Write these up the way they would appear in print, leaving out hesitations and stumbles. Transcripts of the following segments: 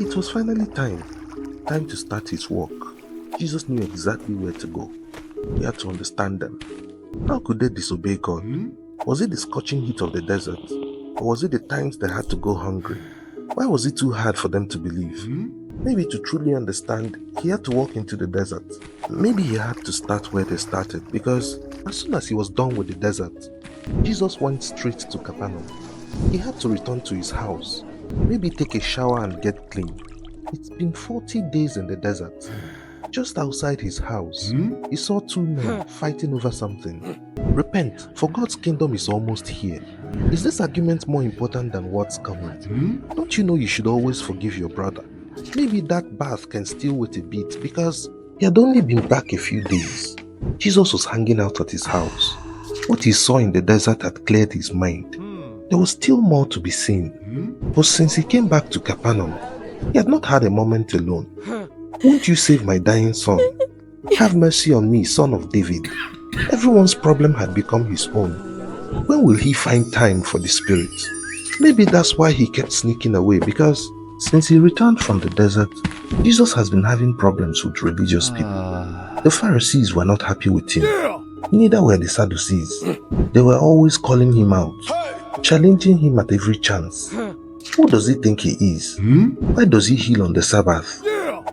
It was finally time to start his work. Jesus knew exactly where to go. He had to understand them. How could they disobey God? Was it the scorching heat of the desert? Or was it the times they had to go hungry? Why was it too hard for them to believe? Maybe to truly understand, he had to walk into the desert. Maybe he had to start where they started, because as soon as he was done with the desert, Jesus went straight to Capernaum. He had to return to his house, maybe take a shower and get clean. It's been 40 days in the desert. Just outside his house, he saw two men fighting over something. Repent, for God's kingdom is almost here. Is this argument more important than what's coming? Don't you know you should always forgive your brother? Maybe that bath can still wait a bit because he had only been back a few days. Jesus was hanging out at his house. What he saw in the desert had cleared his mind. There was still more to be seen. But since he came back to Capernaum, he had not had a moment alone. Won't you save my dying son? Have mercy on me, son of David. Everyone's problem had become his own. When will he find time for the Spirit? Maybe that's why he kept sneaking away, because since he returned from the desert, Jesus has been having problems with religious people. The Pharisees were not happy with him. Neither were the Sadducees. They were always calling him out, challenging him at every chance. Who does he think he is? Why does he heal on the Sabbath?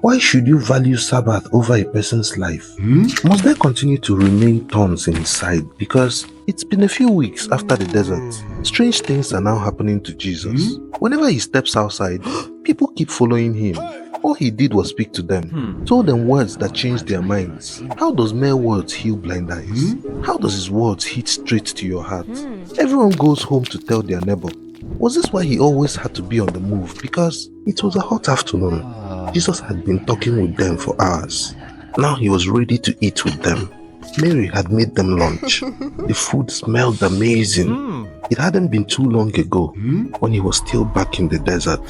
Why should you value Sabbath over a person's life? Must there continue to remain thorns in his side? Because it's been a few weeks after the desert. Strange things are now happening to Jesus. Whenever he steps outside, people keep following him. All he did was speak to them, told them words that changed their minds. How does mere words heal blind eyes? How does his words hit straight to your heart? Everyone goes home to tell their neighbor. Was this why he always had to be on the move? Because it was a hot afternoon. Jesus had been talking with them for hours. Now he was ready to eat with them. Mary had made them lunch. The food smelled amazing. It hadn't been too long ago when he was still back in the desert.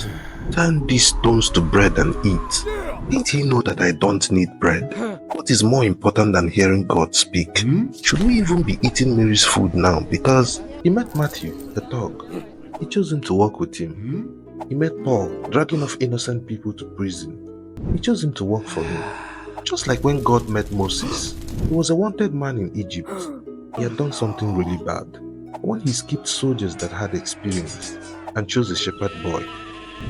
Turn these stones to bread and eat. Didn't he know that I don't need bread? What is more important than hearing God speak? Should we even be eating Mary's food now? Because he met Matthew, the thug. He chose him to work with him. He met Paul, dragging off innocent people to prison. He chose him to work for him. Just like when God met Moses, he was a wanted man in Egypt. He had done something really bad. When he skipped soldiers that had experience and chose a shepherd boy.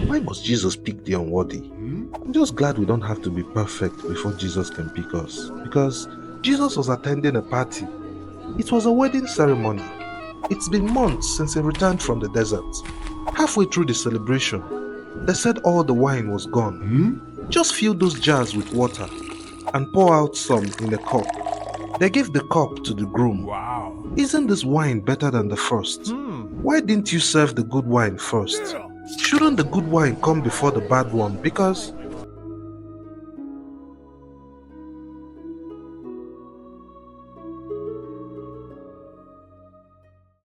Why must Jesus pick the unworthy? I'm just glad we don't have to be perfect before Jesus can pick us. Because Jesus was attending a party. It was a wedding ceremony. It's been months since he returned from the desert. Halfway through the celebration, they said all the wine was gone. Just fill those jars with water and pour out some in a cup. They gave the cup to the groom. Wow. Isn't this wine better than the first? Why didn't you serve the good wine first? Shouldn't the good wine come before the bad one? Because